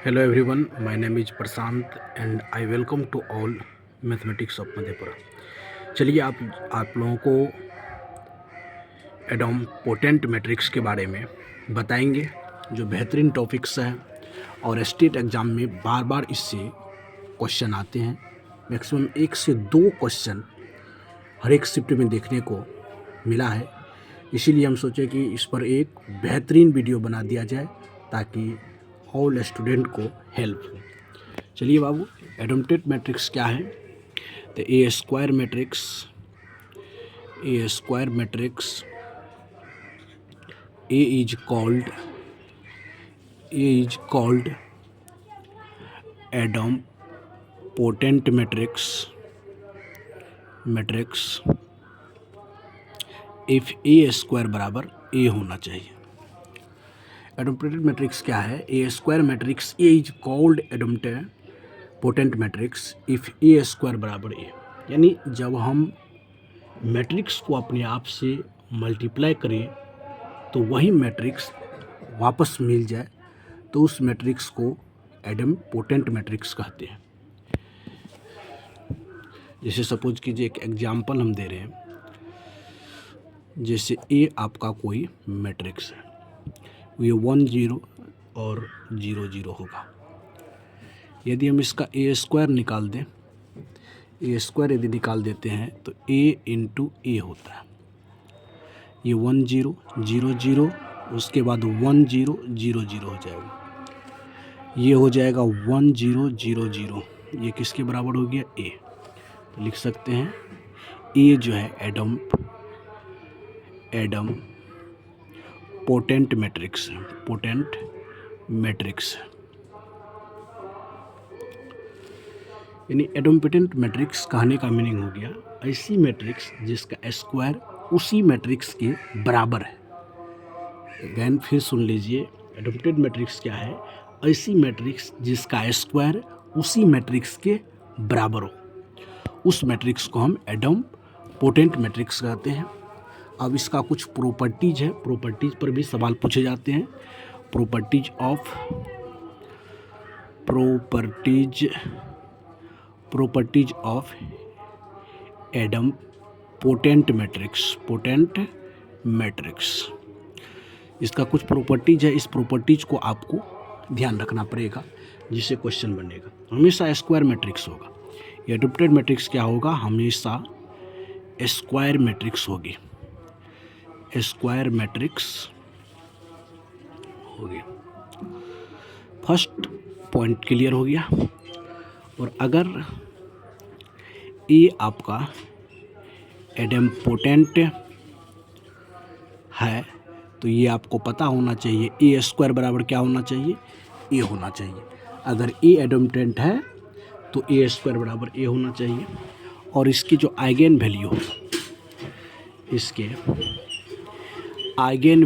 Hello everyone, my name is Prashant and I welcome to all mathematics of Madhepura. चलिए आप लोगों को एडम्पोटेंट matrix के बारे में बताएंगे, जो बेहतरीन टॉपिक्स है और स्टेट एग्ज़ाम में बार बार इससे क्वेश्चन आते हैं। मैक्सिमम 1 से 2 क्वेश्चन हर एक शिफ्ट में देखने को मिला है, इसीलिए हम सोचे कि इस पर एक बेहतरीन वीडियो बना दिया जाए ताकि ऑल स्टूडेंट को हेल्प हो। चलिए बाबू, एडम्पोटेंट मैट्रिक्स क्या है? तो A square matrix A is called idempotent matrix if A square बराबर ए होना चाहिए। एडम्पोटेंट मैट्रिक्स क्या है? A square matrix A is called idempotent matrix if A square बराबर ए, यानी जब हम मैट्रिक्स को अपने आप से मल्टीप्लाई करें तो वही मैट्रिक्स वापस मिल जाए तो उस मैट्रिक्स को एडम्पोटेंट मैट्रिक्स कहते हैं। जैसे सपोज कीजिए एक एग्जाम्पल हम दे रहे हैं, जैसे ए आपका कोई मैट्रिक्स है, ये 1 0 और 0 0 होगा। यदि हम इसका ए स्क्वायर निकाल दें, ए स्क्वायर यदि निकाल देते हैं तो ए इंटू ए होता है। ये 1 0 0 0, उसके बाद 1 0 0 0 हो जाएगा, ये हो जाएगा 1 0 0 0। ये किसके बराबर हो गया? ए। तो लिख सकते हैं ए जो है पोटेंट मैट्रिक्स है, पोटेंट मैट्रिक्स है। यानी एडम्पोटेंट मैट्रिक्स कहने का मीनिंग हो गया ऐसी मैट्रिक्स जिसका स्क्वायर उसी मैट्रिक्स के बराबर है। अगेन फिर सुन लीजिए, एडम्पोटेंट मैट्रिक्स क्या है? ऐसी मैट्रिक्स जिसका स्क्वायर उसी मैट्रिक्स के बराबर हो, उस मैट्रिक्स को हम एडम्पोटेंट मैट्रिक्स कहते हैं। अब इसका कुछ प्रॉपर्टीज है, प्रॉपर्टीज पर भी सवाल पूछे जाते हैं। प्रॉपर्टीज ऑफ एडम्पोटेंट मैट्रिक्स, इसका कुछ प्रॉपर्टीज है। इस प्रॉपर्टीज को आपको ध्यान रखना पड़ेगा जिससे क्वेश्चन बनेगा। हमेशा स्क्वायर मैट्रिक्स होगा। एडम्पोटेंट मैट्रिक्स क्या होगा? हमेशा स्क्वायर मैट्रिक्स होगी, स्क्वायर मैट्रिक्स होगी। फर्स्ट पॉइंट क्लियर हो गया। और अगर ए आपका एडम्पोटेंट है तो ये आपको पता होना चाहिए ए स्क्वायर बराबर क्या होना चाहिए? ए होना चाहिए। अगर ए एडम्पोटेंट है तो ए स्क्वायर बराबर ए होना चाहिए। और इसकी जो आइगन वैल्यू, इसके आइगन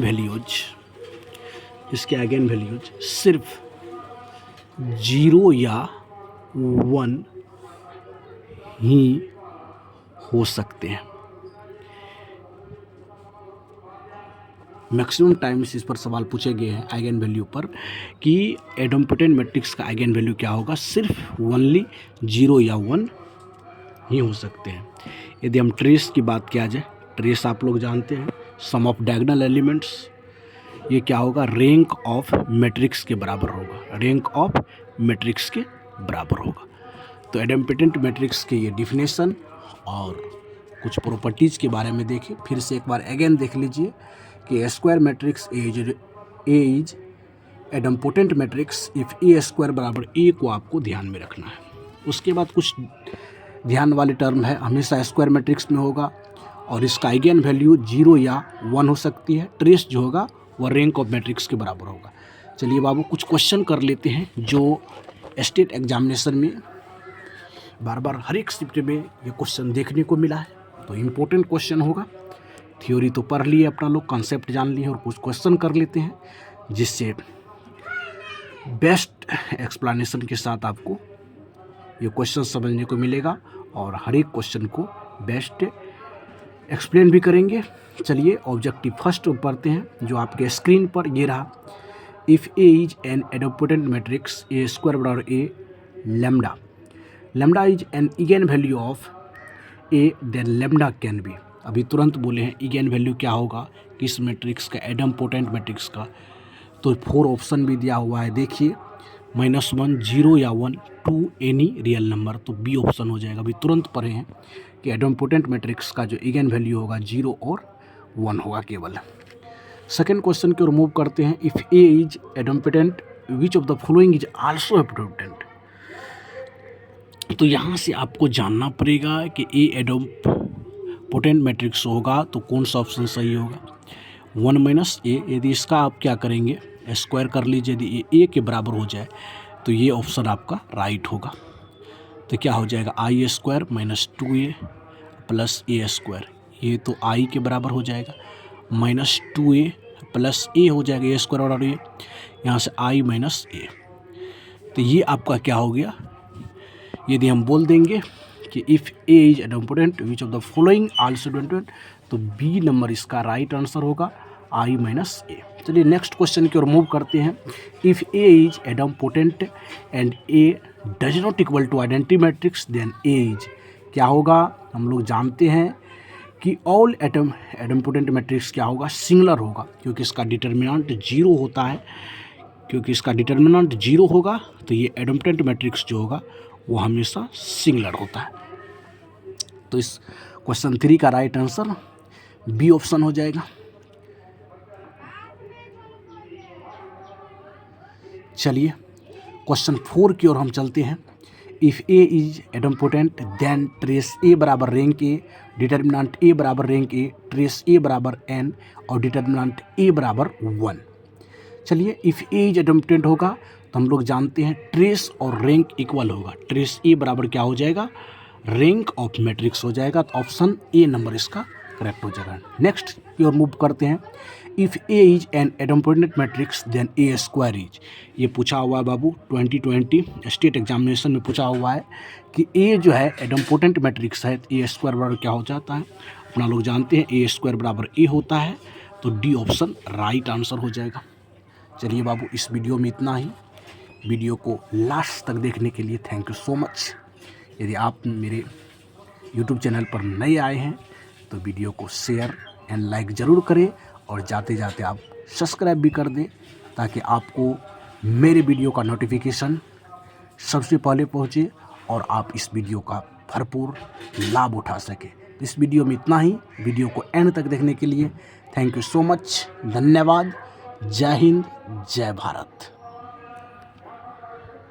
वैल्यूज सिर्फ 0 या 1 ही हो सकते हैं। मैक्सिमम टाइम्स इस पर सवाल पूछे गए हैं आइगन वैल्यू पर कि एडम्पोटेंट मैट्रिक्स का आइगन वैल्यू क्या होगा? सिर्फ ओनली 0 या 1 ही हो सकते हैं। यदि हम ट्रेस की बात किया जाए, ट्रेस आप लोग जानते हैं, सम ऑफ डायगोनल एलिमेंट्स, ये क्या होगा? रैंक ऑफ मैट्रिक्स के बराबर होगा, रैंक ऑफ मैट्रिक्स के बराबर होगा। तो एडम्पोटेंट मैट्रिक्स के ये डिफिनेशन और कुछ प्रॉपर्टीज़ के बारे में देखें। फिर से एक बार अगेन देख लीजिए कि square matrix A is idempotent matrix if A square बराबर ए को आपको ध्यान में रखना है। उसके बाद कुछ ध्यान वाले टर्म है, हमेशा स्क्वायर मैट्रिक्स में होगा और इसका आइगन वैल्यू 0 या 1 हो सकती है। ट्रेस जो होगा वह रैंक ऑफ मैट्रिक्स के बराबर होगा। चलिए बाबू, कुछ क्वेश्चन कर लेते हैं जो स्टेट एग्जामिनेशन में बार बार हर एक शिफ्ट में ये क्वेश्चन देखने को मिला है, तो इम्पोर्टेंट क्वेश्चन होगा। थ्योरी तो पढ़ लिए अपना लोग, कॉन्सेप्ट जान लिए, और कुछ क्वेश्चन कर लेते हैं जिससे बेस्ट एक्सप्लेनेशन के साथ आपको ये क्वेश्चन समझने को मिलेगा और हर एक क्वेश्चन को बेस्ट एक्सप्लेन भी करेंगे। चलिए ऑब्जेक्टिव फर्स्ट पढ़ते हैं जो आपके स्क्रीन पर ये रहा। If A is an idempotent matrix A square बराबर A lambda, lambda is an eigenvalue of A, then lambda can be. अभी तुरंत बोले हैं इगेन वैल्यू क्या होगा किस मैट्रिक्स का, एडम्पोटेंट मैट्रिक्स का। तो 4 ऑप्शन भी दिया हुआ है, देखिए -1, 0 या 1, 2 एनी रियल नंबर, तो बी ऑप्शन हो जाएगा। अभी तुरंत पढ़े हैं कि एडम्पोटेंट मैट्रिक्स का जो इगेन वैल्यू होगा 0 और 1 होगा केवल। सेकेंड क्वेश्चन की ओर मूव करते हैं। If A is idempotent which of the following is also idempotent. तो यहाँ से आपको जानना पड़ेगा कि ए एडम्पोटेंट मैट्रिक्स होगा तो कौन सा ऑप्शन सही होगा। 1 - ए, यदि इसका आप क्या करेंगे स्क्वायर कर लीजिए, यदि ए के बराबर हो जाए तो ये ऑप्शन आपका राइट होगा। तो क्या हो जाएगा i² - 2a + a स्क्वायर, ये तो i के बराबर हो जाएगा, -2a + a हो जाएगा, a स्क्वायर और ये यहाँ से i - a। तो ये आपका क्या हो गया, यदि हम बोल देंगे कि if A is idempotent which of the following also idempotent, तो बी नंबर इसका राइट आंसर होगा i - a। चलिए नेक्स्ट क्वेश्चन की ओर मूव करते हैं। If A is idempotent and A does not equal to identity matrix, then A is क्या होगा। हम लोग जानते हैं कि ऑल एडम्पोटेंट मैट्रिक्स क्या होगा, सिंगुलर होगा, क्योंकि इसका डिटर्मिनेंट 0 होता है। क्योंकि इसका डिटर्मिनेंट 0 होगा तो ये एडम्पोटेंट मैट्रिक्स जो होगा वो हमेशा सिंगुलर होता है। तो इस क्वेश्चन 3 का राइट आंसर बी ऑप्शन हो जाएगा। चलिए क्वेश्चन 4 की ओर हम चलते हैं। If A is idempotent then trace A बराबर रैंक ए, डिटर्मिनेंट ए बराबर रैंक ए, ट्रेस ए बराबर n और डिटर्मिनेंट ए बराबर 1। चलिए इफ़ ए इज एडम्पोटेंट होगा तो हम लोग जानते हैं ट्रेस और रैंक इक्वल होगा। ट्रेस ए बराबर क्या हो जाएगा, रैंक ऑफ मैट्रिक्स हो जाएगा। तो ऑप्शन ए नंबर इसका करेक्ट हो जाएगा। नेक्स्ट की ओर मूव करते हैं। If A is an idempotent matrix then A square is, ये पूछा हुआ है बाबू 2020 स्टेट एग्जामिनेशन में पूछा हुआ है कि ए जो है एडम्पोटेंट मैट्रिक्स है, ए स्क्वायर बराबर क्या हो जाता है। अपना लोग जानते हैं ए स्क्वायर बराबर ए होता है, तो डी ऑप्शन राइट आंसर हो जाएगा। चलिए बाबू इस वीडियो में इतना ही। वीडियो को लास्ट तक देखने के लिए थैंक यू सो मच। यदि आप मेरे यूट्यूब चैनल पर नए आए हैं तो वीडियो को शेयर एंड लाइक ज़रूर करें और जाते जाते आप सब्सक्राइब भी कर दें, ताकि आपको मेरे वीडियो का नोटिफिकेशन सबसे पहले पहुंचे और आप इस वीडियो का भरपूर लाभ उठा सकें। इस वीडियो में इतना ही। वीडियो को एंड तक देखने के लिए थैंक यू सो मच। धन्यवाद। जय हिंद, जय भारत।